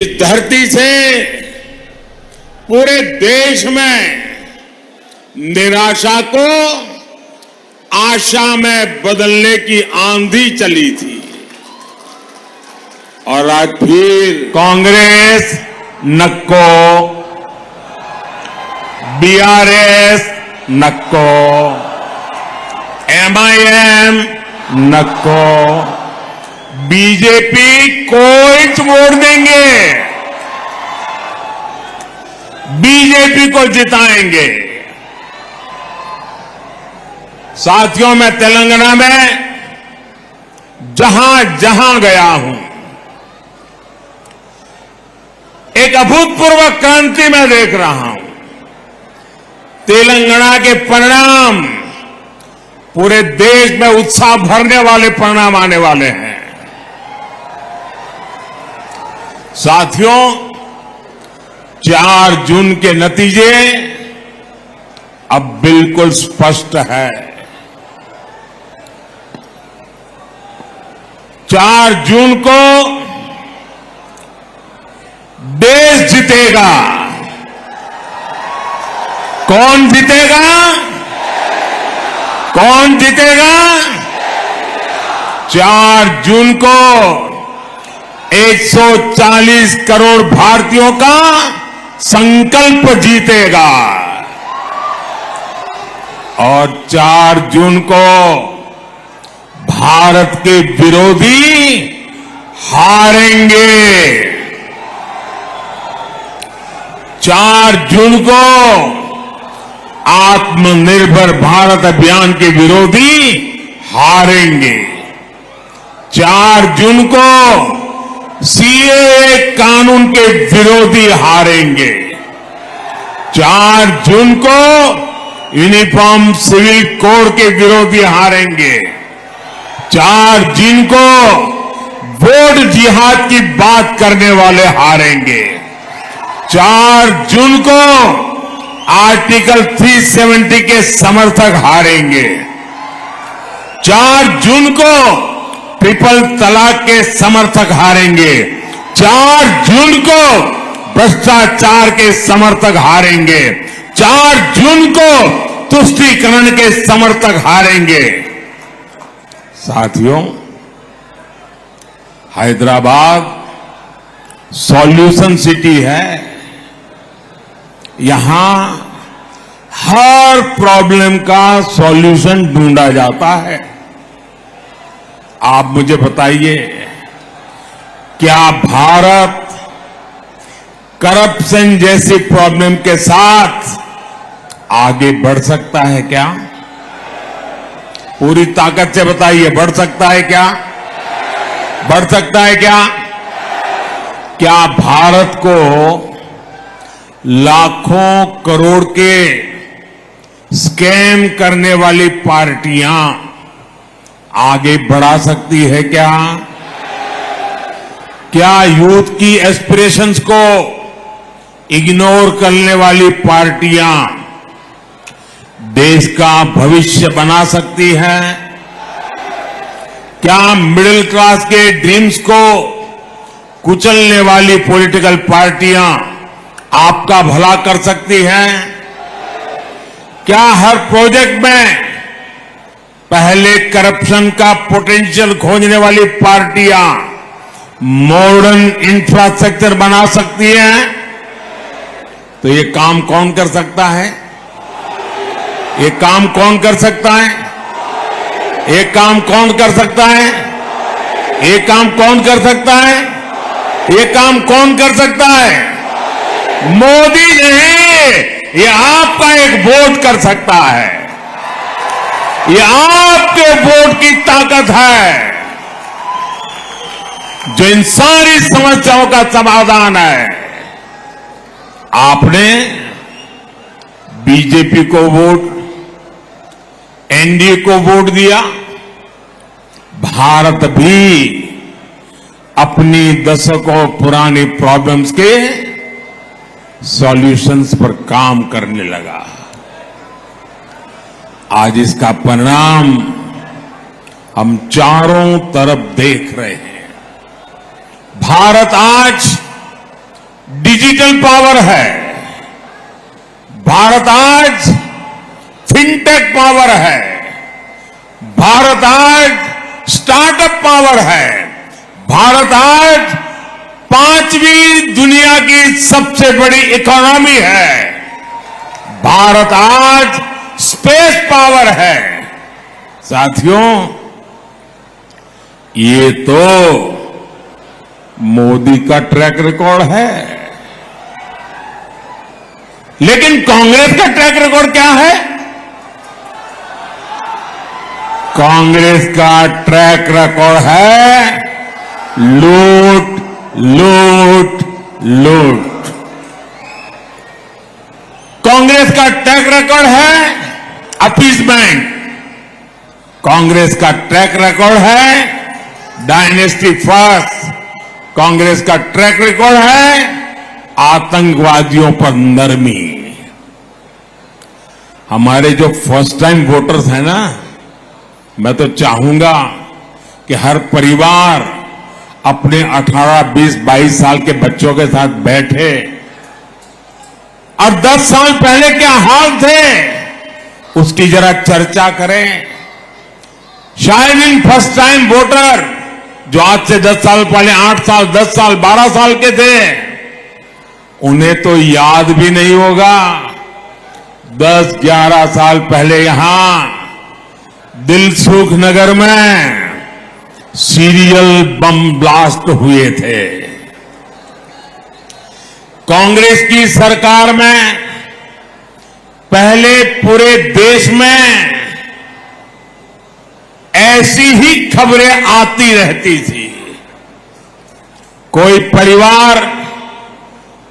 इस धरती से पूरे देश में निराशा को आशा में बदलने की आंधी चली थी और आज फिर कांग्रेस नक्को, बीआरएस नक्को, एमआईएम नक्को, बीजेपी कोई वोट देंगे, बीजेपी को जिताएंगे। साथियों, मैं तेलंगाना में जहां जहां गया हूं, एक अभूतपूर्व क्रांति मैं देख रहा हूं। तेलंगाना के परिणाम पूरे देश में उत्साह भरने वाले परिणाम आने वाले हैं। साथियों, 4 जून के नतीजे अब बिल्कुल स्पष्ट है। 4 जून को देश जीतेगा। कौन जीतेगा? कौन जीतेगा? 4 जून को 140 करोड़ भारतीयों का संकल्प जीतेगा और 4 जून को भारत के विरोधी हारेंगे। 4 जून को आत्मनिर्भर भारत अभियान के विरोधी हारेंगे। 4 जून को सीएए कानून के विरोधी हारेंगे। 4 जून को यूनिफॉर्म सिविल कोड के विरोधी हारेंगे। 4 जून को वोट जिहाद की बात करने वाले हारेंगे। 4 जून को आर्टिकल 370 के समर्थक हारेंगे। 4 जून को ट्रिपल तलाक के समर्थक हारेंगे। 4 जून को भ्रष्टाचार के समर्थक हारेंगे। 4 जून को तुष्टीकरण के समर्थक हारेंगे। साथियों, हैदराबाद सॉल्यूशन सिटी है। यहां हर प्रॉब्लम का सॉल्यूशन ढूंढा जाता है। आप मुझे बताइए, क्या भारत करप्शन जैसी प्रॉब्लम के साथ आगे बढ़ सकता है क्या? पूरी ताकत से बताइए, बढ़ सकता है क्या? बढ़ सकता है क्या? क्या भारत को लाखों करोड़ के स्कैम करने वाली पार्टियां आगे बढ़ा सकती है क्या? क्या यूथ की एस्पिरेशंस को इग्नोर करने वाली पार्टियां देश का भविष्य बना सकती है? क्या मिडिल क्लास के ड्रीम्स को कुचलने वाली पॉलिटिकल पार्टियां आपका भला कर सकती हैं? क्या हर प्रोजेक्ट में पहले करप्शन का पोटेंशियल खोजने वाली पार्टियां मॉडर्न इंफ्रास्ट्रक्चर बना सकती हैं? तो ये काम कौन कर सकता है? ये काम कौन कर सकता है? ये काम कौन कर सकता है? ये काम कौन कर सकता है? ये काम कौन कर सकता है? मोदी नहीं, ये आपका एक वोट कर सकता है। ये आपके वोट की ताकत है जो इन सारी समस्याओं का समाधान है। आपने बीजेपी को वोट, एनडीए को वोट दिया। भारत भी अपनी दशकों पुरानी प्रॉब्लम्स के सॉल्यूशंस पर काम करने लगा। आज इसका परिणाम हम चारों तरफ देख रहे हैं। भारत आज डिजिटल पावर है, भारत आज फिनटेक पावर है, भारत आज स्टार्टअप पावर है, भारत आज 5वीं दुनिया की सबसे बड़ी इकोनॉमी है, भारत आज स्पेस पावर है। साथियों, ये तो मोदी का ट्रैक रिकॉर्ड है, लेकिन कांग्रेस का ट्रैक रिकॉर्ड क्या है? कांग्रेस का ट्रैक रिकॉर्ड है लूट, लूट, लूट। कांग्रेस का ट्रैक रिकॉर्ड है अपीसमेंट, कांग्रेस का ट्रैक रिकॉर्ड है डायनेस्टी फर्स्ट, कांग्रेस का ट्रैक रिकॉर्ड है आतंकवादियों पर नरमी। हमारे जो फर्स्ट टाइम वोटर्स हैं ना, मैं तो चाहूंगा कि हर परिवार अपने 18, 20, 22 साल के बच्चों के साथ बैठे और 10 साल पहले क्या हाल थे उसकी जरा चर्चा करें। शायद इन फर्स्ट टाइम वोटर जो आज से 10 साल पहले 8 साल, 10 साल, 12 साल के थे, उन्हें तो याद भी नहीं होगा 10, 11 साल पहले यहां दिलसुख नगर में सीरियल बम ब्लास्ट हुए थे। कांग्रेस की सरकार में पहले पूरे देश में ऐसी ही खबरें आती रहती थी। कोई परिवार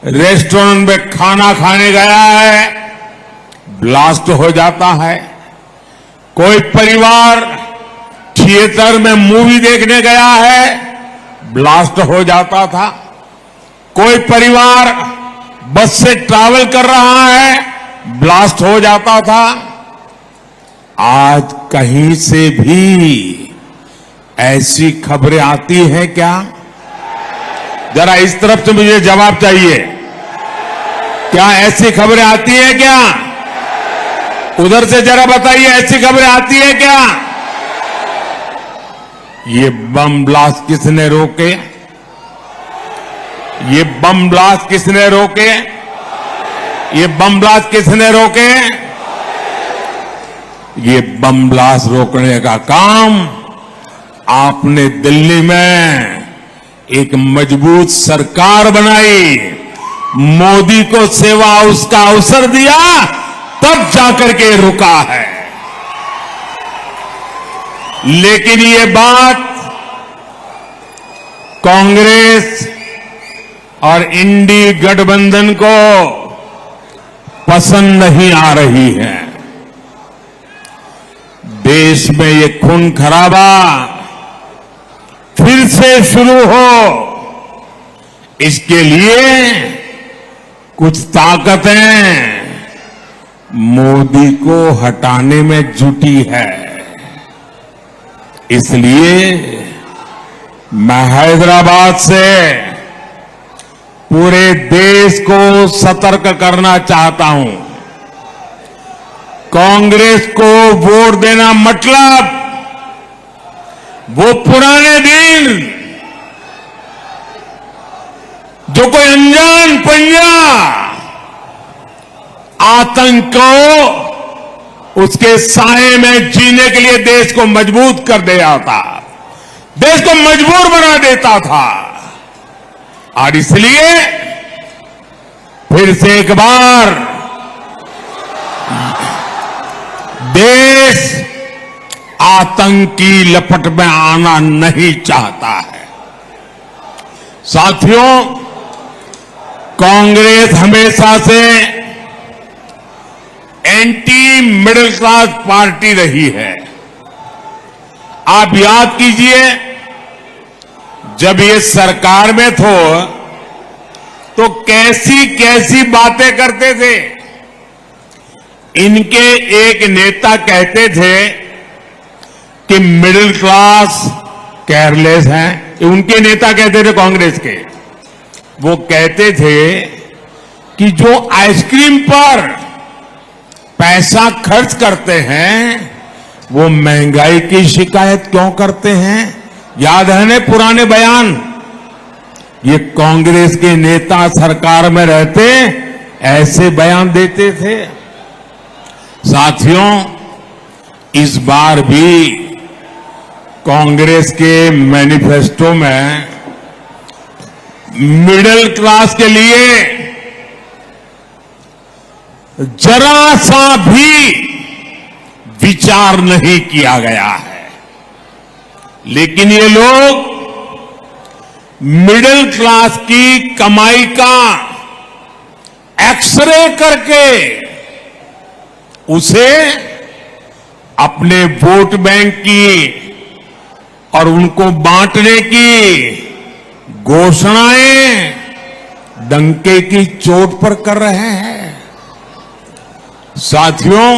रेस्टोरेंट में खाना खाने गया है, ब्लास्ट हो जाता है। कोई परिवार थिएटर में मूवी देखने गया है, ब्लास्ट हो जाता था। कोई परिवार बस से ट्रैवल कर रहा है, ब्लास्ट हो जाता था। आज कहीं से भी ऐसी खबरें आती हैं क्या? जरा इस तरफ से मुझे जवाब चाहिए। क्या ऐसी खबरें आती हैं क्या? उधर से जरा बताइए, ऐसी खबरें आती है क्या? ये बम ब्लास्ट किसने रोके? ये बम ब्लास्ट किसने रोके? ये बम ब्लास्ट किसने रोके? ये बम ब्लास्ट रोकने का काम आपने दिल्ली में एक मजबूत सरकार बनाई, मोदी को सेवा उसका अवसर दिया, तब जाकर के रुका है। लेकिन ये बात कांग्रेस और इंडी गठबंधन को पसंद नहीं आ रही है। देश में ये खून खराबा फिर से शुरू हो, इसके लिए कुछ ताकतें मोदी को हटाने में जुटी है। इसलिए मैं हैदराबाद से पूरे देश को सतर्क करना चाहता हूं। कांग्रेस को वोट देना मतलब वो पुराने दिन जो कोई अनजान पंजा आतंक को उसके साए में जीने के लिए देश को मजबूत कर दिया था, देश को मजबूर बना देता था। और इसलिए फिर से एक बार देश आतंक की लपट में आना नहीं चाहता है। साथियों, कांग्रेस हमेशा से एंटी मिडिल क्लास पार्टी रही है। आप याद कीजिए, जब ये सरकार में तो कैसी कैसी बातें करते थे। इनके एक नेता कहते थे कि मिडिल क्लास केयरलेस हैं। उनके नेता कहते थे कांग्रेस के, वो कहते थे कि जो आइसक्रीम पर पैसा खर्च करते हैं वो महंगाई की शिकायत क्यों करते हैं? याद है ना पुराने बयान? ये कांग्रेस के नेता सरकार में रहते ऐसे बयान देते थे। साथियों, इस बार भी कांग्रेस के मैनिफेस्टो में मिडिल क्लास के लिए जरा सा भी विचार नहीं किया गया है। लेकिन ये लोग मिडिल क्लास की कमाई का एक्सरे करके उसे अपने वोट बैंक की और उनको बांटने की घोषणाएं डंके की चोट पर कर रहे हैं। साथियों,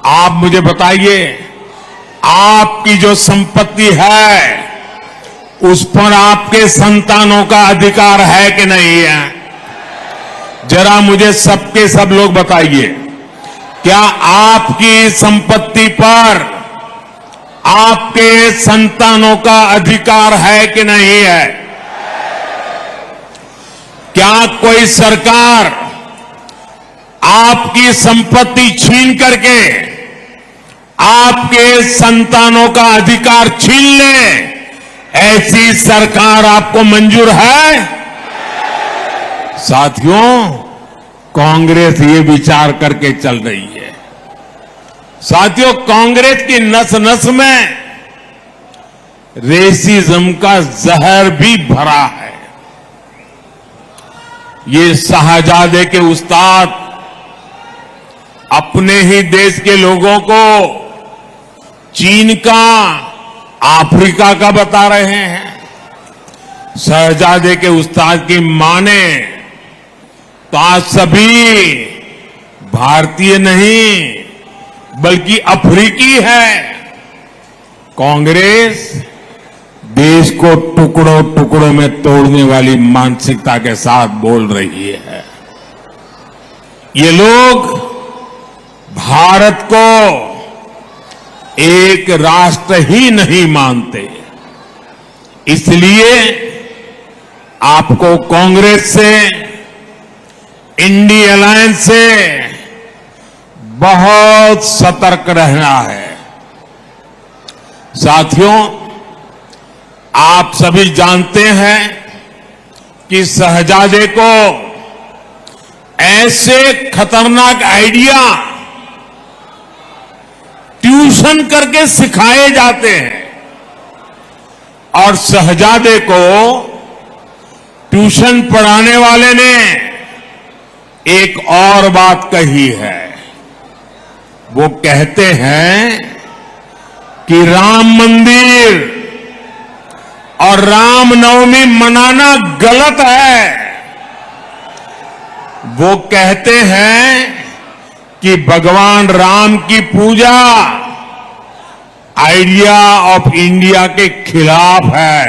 आप मुझे बताइए, आपकी जो संपत्ति है उस पर आपके संतानों का अधिकार है कि नहीं है? जरा मुझे सबके सब लोग बताइए, क्या आपकी संपत्ति पर आपके संतानों का अधिकार है कि नहीं है? क्या कोई सरकार आपकी संपत्ति छीन करके आपके संतानों का अधिकार छीन ले, ऐसी सरकार आपको मंजूर है? साथियों, कांग्रेस ये विचार करके चल रही है। साथियों, कांग्रेस की नस नस में रेसिज्म का जहर भी भरा है। ये शाहजादे के उस्ताद अपने ही देश के लोगों को चीन का, अफ्रीका का बता रहे हैं। शहजादे के उस्ताद की माने तो आज सभी भारतीय नहीं बल्कि अफ्रीकी है। कांग्रेस देश को टुकड़ों टुकड़ों में तोड़ने वाली मानसिकता के साथ बोल रही है। ये लोग भारत को एक राष्ट्र ही नहीं मानते। इसलिए आपको कांग्रेस से, इंडी अलायंस से बहुत सतर्क रहना है। साथियों, आप सभी जानते हैं कि शहजादे को ऐसे खतरनाक आइडिया ट्यूशन करके सिखाए जाते हैं और शहजादे को ट्यूशन पढ़ाने वाले ने एक और बात कही है। वो कहते हैं कि राम मंदिर और रामनवमी मनाना गलत है। वो कहते हैं कि भगवान राम की पूजा आइडिया ऑफ इंडिया के खिलाफ है।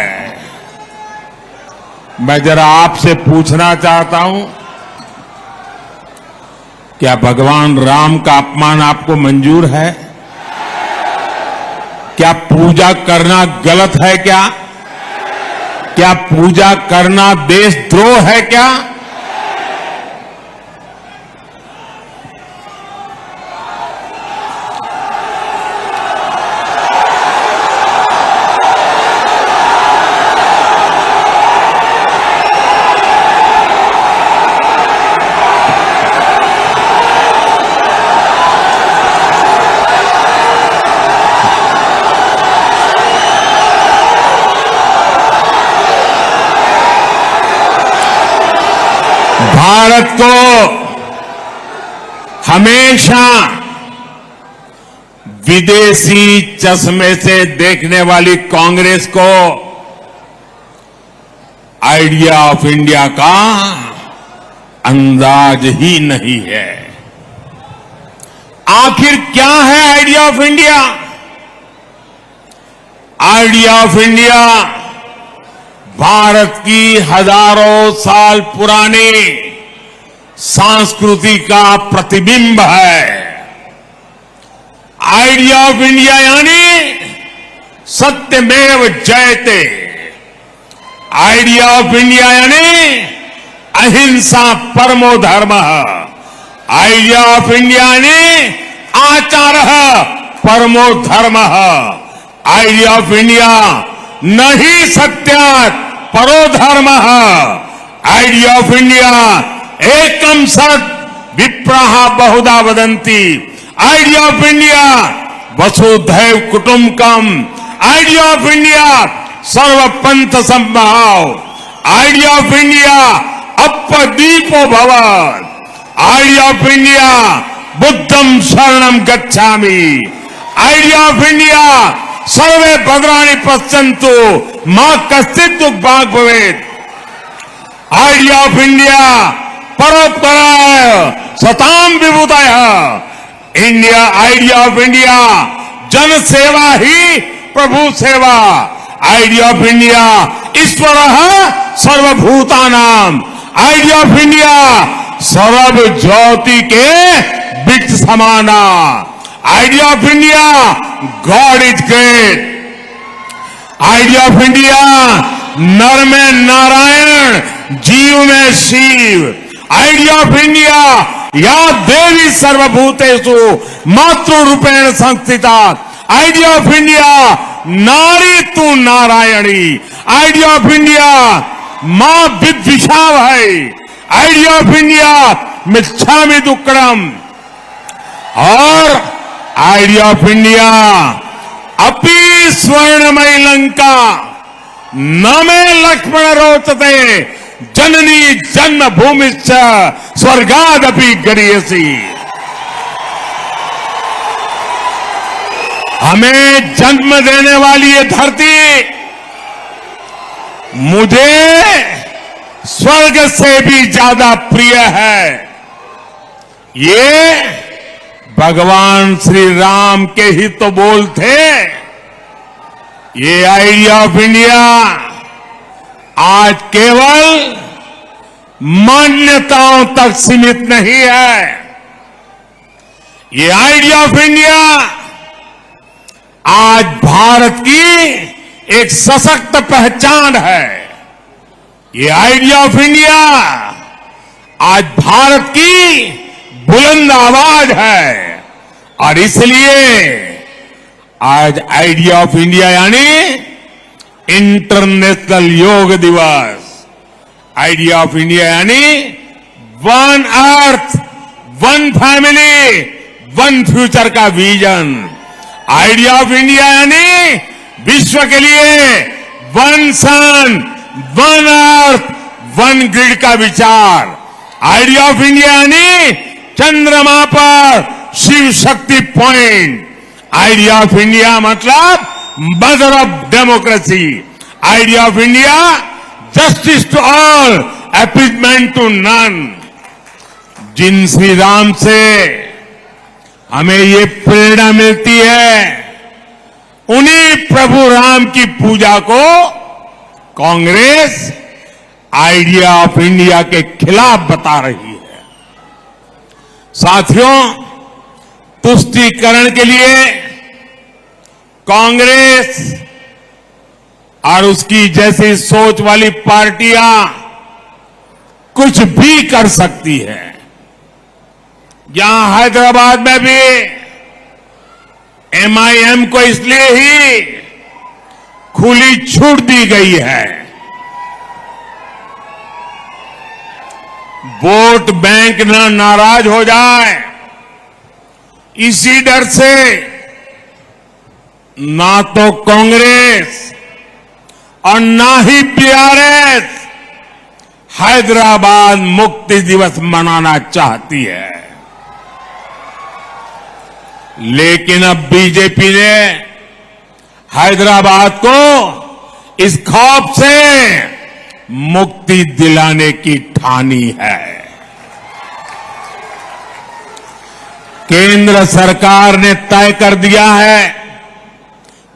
मैं जरा आपसे पूछना चाहता हूं, क्या भगवान राम का अपमान आपको मंजूर है? क्या पूजा करना गलत है? क्या पूजा करना देशद्रोह है? क्या भारत को हमेशा विदेशी चश्मे से देखने वाली कांग्रेस को आइडिया ऑफ इंडिया का अंदाज ही नहीं है। आखिर क्या है idea of India? Idea of India Bharat की हजारों साल पुरानी संस्कृति का प्रतिबिंब है। आइडिया ऑफ इंडिया यानी सत्यमेव जयते। आइडिया ऑफ इंडिया यानी अहिंसा परमो धर्म। आइडिया ऑफ इंडिया यानी आचार परमो धर्म। आइडिया ऑफ इंडिया न ही सत्यात् परो धर्म। आइडिया ऑफ इंडिया एकम सत् विप्राः बहुधा वदन्ति। आइडिया ऑफ इंडिया वसुधैव कुटुंबकम। आइडिया ऑफ इंडिया सर्वपंथ संभाव। आइडिया ऑफ इंडिया अपदीपो भव। आइडिया ऑफ इंडिया बुद्धम शरणम गच्छामि। आइडिया ऑफ इंडिया सर्वे भद्राणि पश्यन्तु मां कश्चित् दुःखभाग् भवेत्। आइडिया ऑफ इंडिया परोपकाराय सताम विभूतयः। इंडिया आइडिया ऑफ इंडिया जन सेवा ही प्रभु सेवा। आइडिया ऑफ इंडिया ईश्वरः सर्वभूतानां। आइडिया ऑफ इंडिया सर्व ज्योति के बीच समाना। Idea of India God is great. Idea of India नर में नारायण जीव में शिव। आइडिया ऑफ इंडिया या देवी सर्वभूतेषु मातृ रूपेण संस्थिता। आइडिया ऑफ इंडिया नारी तू नारायणी। आइडिया ऑफ इंडिया मां विद्विषा है। आइडिया ऑफ इंडिया मिच्छामि दुक्कडम। और आइडिया ऑफ इंडिया अपि स्वर्णमयी लंका न मे लक्ष्मण रोचते जननी जन्मभूमिश्च स्वर्गादपि गरीयसी। हमें जन्म देने वाली ये धरती मुझे स्वर्ग से भी ज्यादा प्रिय है। ये भगवान श्री राम के ही तो बोल थे। ये आइडिया ऑफ इंडिया आज केवल मान्यताओं तक सीमित नहीं है। ये आइडिया ऑफ इंडिया आज भारत की एक सशक्त पहचान है। ये आइडिया ऑफ इंडिया आज भारत की बुलंद आवाज है। और इसलिए आज आइडिया ऑफ इंडिया यानी इंटरनेशनल योग दिवस। आइडिया ऑफ इंडिया यानी one earth one family one future का विजन। आइडिया ऑफ इंडिया यानी विश्व के लिए one sun one earth one grid का विचार। आइडिया ऑफ इंडिया यानी चंद्रमा पर Shiv Shakti point. Idea of India मतलब mother of democracy. Idea of India justice to all appeasement to none. जिन श्री राम से हमें ये प्रेरणा मिलती है उन्हीं प्रभु राम की पूजा को कांग्रेस आइडिया ऑफ इंडिया के खिलाफ बता रही है। साथियों, तुष्टीकरण के लिए कांग्रेस और उसकी जैसी सोच वाली पार्टियां कुछ भी कर सकती है। यहां हैदराबाद में भी एमआईएम को इसलिए ही खुली छूट दी गई है। वोट बैंक न नाराज हो जाए इसी डर से ना तो कांग्रेस और ना ही टीआरएस हैदराबाद मुक्ति दिवस मनाना चाहती है। लेकिन अब बीजेपी ने हैदराबाद को इस खौफ से मुक्ति दिलाने की ठानी है। केंद्र सरकार ने तय कर दिया है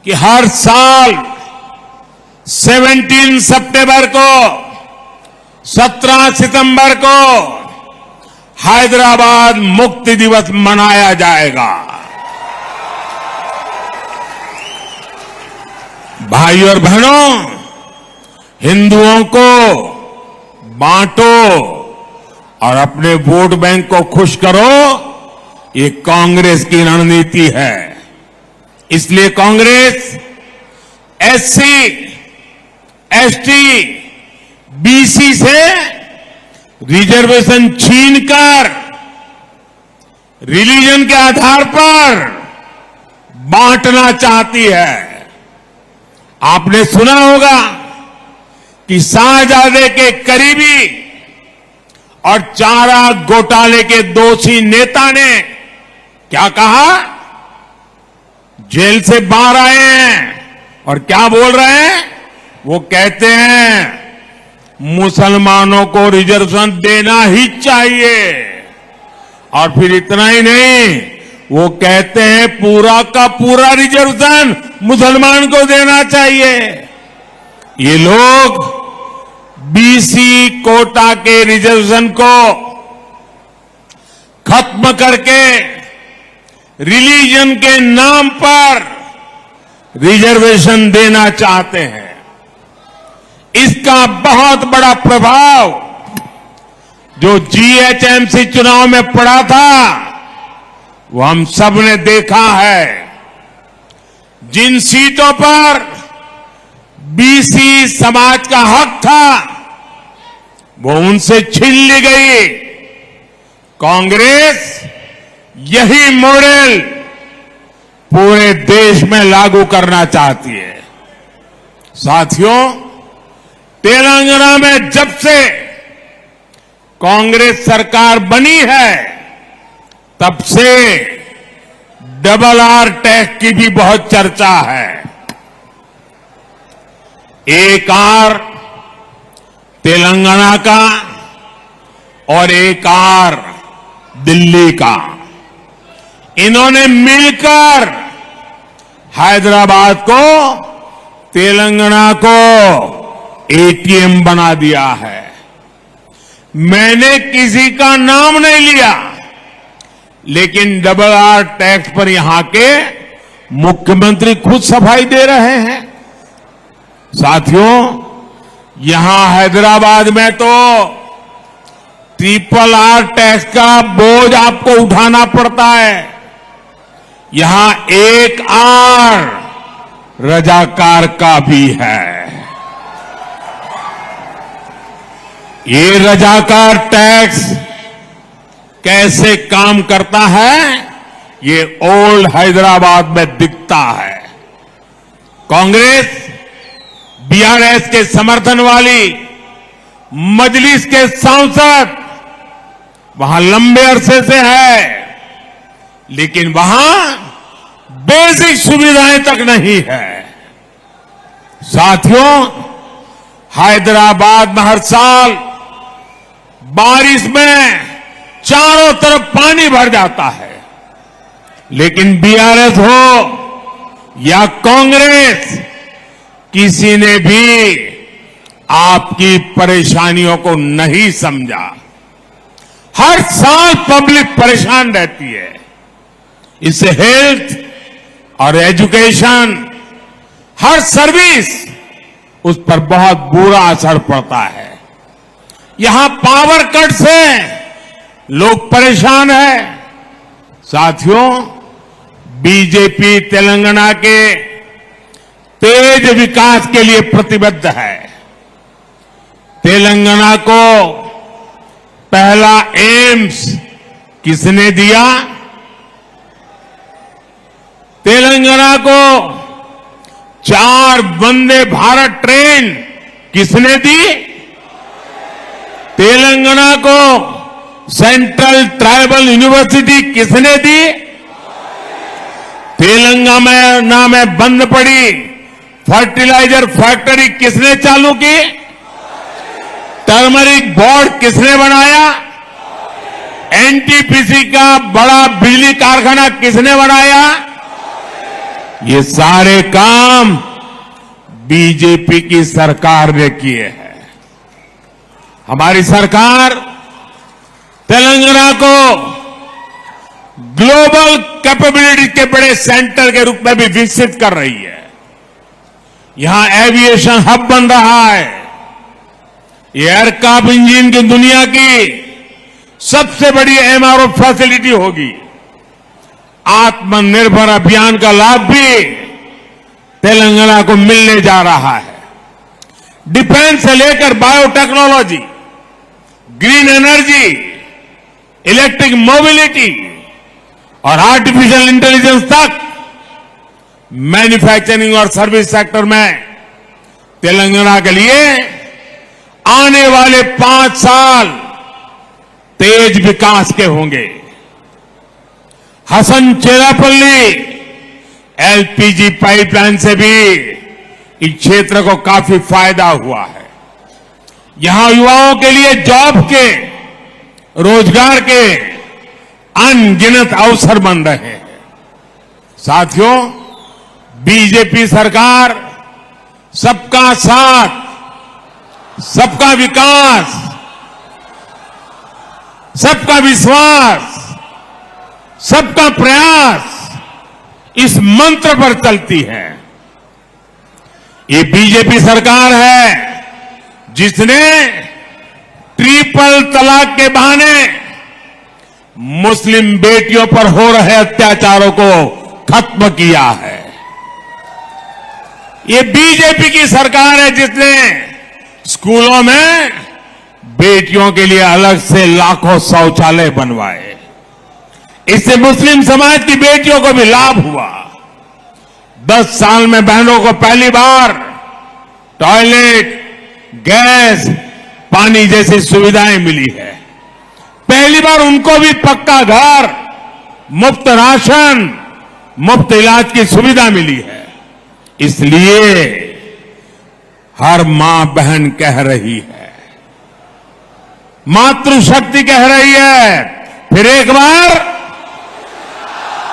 कि हर साल 17 सितंबर को 17 सितंबर को हैदराबाद मुक्ति दिवस मनाया जाएगा। भाइयों और बहनों, हिंदुओं को बांटो और अपने वोट बैंक को खुश करो, ये कांग्रेस की रणनीति है। इसलिए कांग्रेस एससी, एसटी, बीसी से रिजर्वेशन छीनकर रिलीजन के आधार पर बांटना चाहती है। आपने सुना होगा कि शाहजादे के करीबी और चारा घोटाले के दोषी नेता ने क्या कहा? जेल से बाहर आए हैं और क्या बोल रहे हैं? वो कहते हैं मुसलमानों को रिजर्वेशन देना ही चाहिए। और फिर इतना ही नहीं, वो कहते हैं पूरा का पूरा रिजर्वेशन मुसलमान को देना चाहिए। ये लोग बीसी कोटा के रिजर्वेशन को खत्म करके रिलीजन के नाम पर रिजर्वेशन देना चाहते हैं। इसका बहुत बड़ा प्रभाव जो जीएचएमसी चुनाव में पड़ा था, वो हम सब ने देखा है। जिन सीटों पर बीसी समाज का हक था, वो उनसे छीन ली गई। कांग्रेस यही मॉडल पूरे देश में लागू करना चाहती है। साथियों, तेलंगाना में जब से कांग्रेस सरकार बनी है, तब से डबल आर टैक्स की भी बहुत चर्चा है। एक आर तेलंगाना का और एक आर दिल्ली का, इन्होंने मिलकर हैदराबाद को, तेलंगाना को एटीएम बना दिया है। मैंने किसी का नाम नहीं लिया, लेकिन डबल आर टैक्स पर यहां के मुख्यमंत्री खुद सफाई दे रहे हैं। साथियों, यहां हैदराबाद में तो ट्रिपल आर टैक्स का बोझ आपको उठाना पड़ता है। यहां एक आर रजाकार का भी है। ये रजाकार टैक्स कैसे काम करता है, ये ओल्ड हैदराबाद में दिखता है। कांग्रेस बीआरएस के समर्थन वाली मजलिस के सांसद वहां लंबे अरसे से है, लेकिन वहां बेसिक सुविधाएं तक नहीं है। साथियों, हैदराबाद में हर साल बारिश में चारों तरफ पानी भर जाता है, लेकिन बीआरएस हो या कांग्रेस, किसी ने भी आपकी परेशानियों को नहीं समझा। हर साल पब्लिक परेशान रहती है। इससे हेल्थ और एजुकेशन, हर सर्विस, उस पर बहुत बुरा असर पड़ता है। यहां पावर कट से लोग परेशान हैं। साथियों, बीजेपी तेलंगाना के तेज विकास के लिए प्रतिबद्ध है। तेलंगाना को पहला एम्स किसने दिया? तेलंगाना को 4 वंदे भारत ट्रेन किसने दी? तेलंगाना को सेंट्रल ट्राइबल यूनिवर्सिटी किसने दी? तेलंगाना में बंद पड़ी फर्टिलाइजर फैक्ट्री किसने चालू की? टर्मरिक बोर्ड किसने बनाया? एनटीपीसी का बड़ा बिजली कारखाना किसने बनाया? ये सारे काम बीजेपी की सरकार ने किए हैं। हमारी सरकार तेलंगाना को ग्लोबल कैपेबिलिटी के बड़े सेंटर के रूप में भी विकसित कर रही है। यहां एविएशन हब बन रहा है। एयरक्राफ्ट इंजन की दुनिया की सबसे बड़ी एमआरओ फैसिलिटी होगी। आत्मनिर्भर अभियान का लाभ भी तेलंगाना को मिलने जा रहा है। डिफेंस से लेकर biotechnology, green energy, electric mobility और आर्टिफिशियल इंटेलिजेंस तक मैन्युफैक्चरिंग और सर्विस सेक्टर में तेलंगाना के लिए आने वाले 5 साल तेज विकास के होंगे। हसन चेरापल्ली एलपीजी पाइपलाइन से भी इस क्षेत्र को काफी फायदा हुआ है। यहां युवाओं के लिए जॉब के, रोजगार के अनगिनत अवसर बन रहे हैं। साथियों, बीजेपी सरकार सबका साथ, सबका विकास, सबका विश्वास, सबका प्रयास इस मंत्र पर चलती है। ये बीजेपी सरकार है जिसने ट्रिपल तलाक के बहाने मुस्लिम बेटियों पर हो रहे अत्याचारों को खत्म किया है। ये बीजेपी की सरकार है जिसने स्कूलों में बेटियों के लिए अलग से लाखों शौचालय बनवाए। इससे मुस्लिम समाज की बेटियों को भी लाभ हुआ। 10 साल में बहनों को पहली बार टॉयलेट, गैस, पानी जैसी सुविधाएं मिली है। पहली बार उनको भी पक्का घर, मुफ्त राशन, मुफ्त इलाज की सुविधा मिली है। इसलिए हर मां बहन कह रही है, मातृशक्ति कह रही है, फिर एक बार,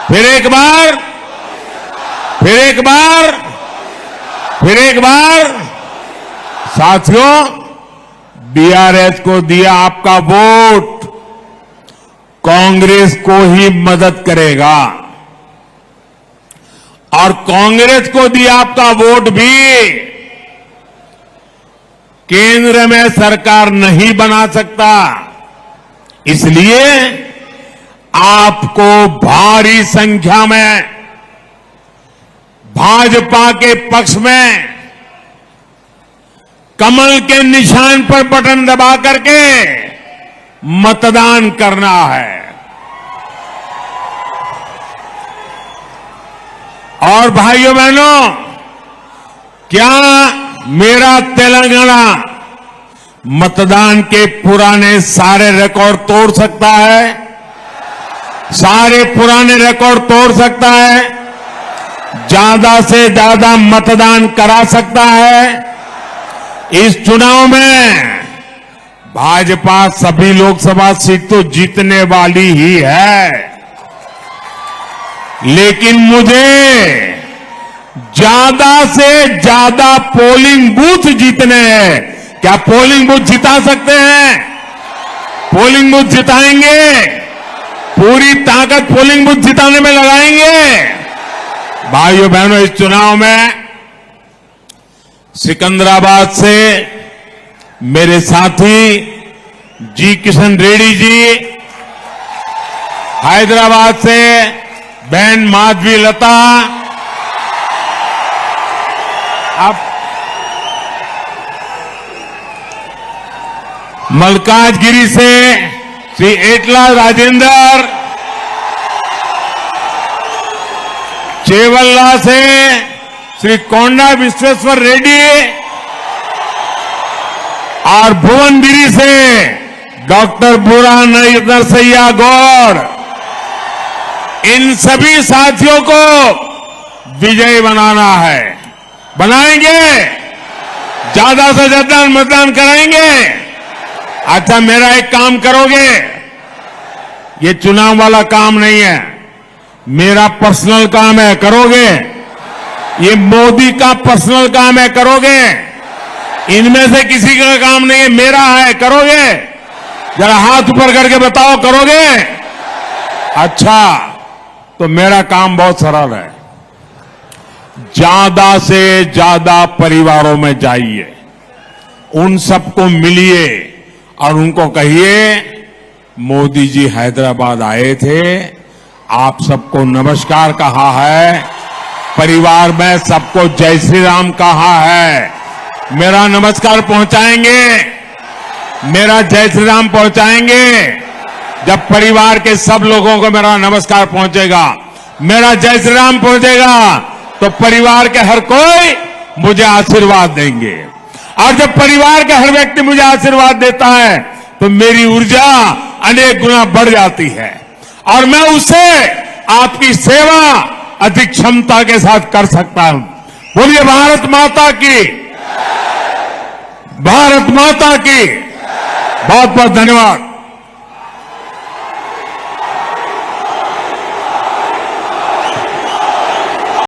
फिर एक बार, फिर एक बार, फिर एक बार। साथियों, बीआरएस को दिया आपका वोट कांग्रेस को ही मदद करेगा और कांग्रेस को दिया आपका वोट भी केंद्र में सरकार नहीं बना सकता। इसलिए आपको भारी संख्या में भाजपा के पक्ष में कमल के निशान पर बटन दबा करके मतदान करना है। और भाइयों बहनों, क्या मेरा तेलंगाना मतदान के पुराने सारे रिकॉर्ड तोड़ सकता है? सारे पुराने रिकॉर्ड तोड़ सकता है? ज्यादा से ज्यादा मतदान करा सकता है? इस चुनाव में भाजपा सभी लोकसभा सीट तो जीतने वाली ही है, लेकिन मुझे ज्यादा से ज्यादा पोलिंग बूथ जीतने हैं। क्या पोलिंग बूथ जिता सकते हैं? पोलिंग बूथ जिताएंगे, पूरी ताकत पोलिंग बूथ जिताने में लगाएंगे। भाइयों बहनों, इस चुनाव में सिकंदराबाद से मेरे साथी जी किशन रेड्डी जी, हैदराबाद से बहन माधवी लता, अब मलकाजगिरी से श्री एटला राजेंद्र, चेवल्ला से श्री कोंडा विश्वेश्वर रेड्डी और भुवनगिरी से डॉक्टर बुरहान नरसैया गौड़, इन सभी साथियों को विजयी बनाना है। बनाएंगे, ज्यादा से ज्यादा मतदान कराएंगे। अच्छा, मेरा एक काम करोगे? ये चुनाव वाला काम नहीं है, मेरा पर्सनल काम है, करोगे? ये मोदी का पर्सनल काम है, करोगे? इनमें से किसी का काम नहीं है, मेरा है, करोगे? जरा हाथ ऊपर करके बताओ, करोगे? अच्छा, तो मेरा काम बहुत सरल है। ज्यादा से ज्यादा परिवारों में जाइए, उन सबको मिलिए और उनको कहिए मोदी जी हैदराबाद आए थे, आप सबको नमस्कार कहा है, परिवार में सबको जय श्री राम कहा है, मेरा नमस्कार पहुंचाएंगे, मेरा जय श्री राम पहुंचाएंगे। जब परिवार के सब लोगों को मेरा नमस्कार पहुंचेगा, मेरा जय श्री राम पहुंचेगा, तो परिवार के हर कोई मुझे आशीर्वाद देंगे। और जब परिवार का हर व्यक्ति मुझे आशीर्वाद देता है तो मेरी ऊर्जा अनेक गुना बढ़ जाती है और मैं उससे आपकी सेवा अधिक क्षमता के साथ कर सकता हूं। बोलिए भारत माता की, भारत माता की। बहुत बहुत धन्यवाद।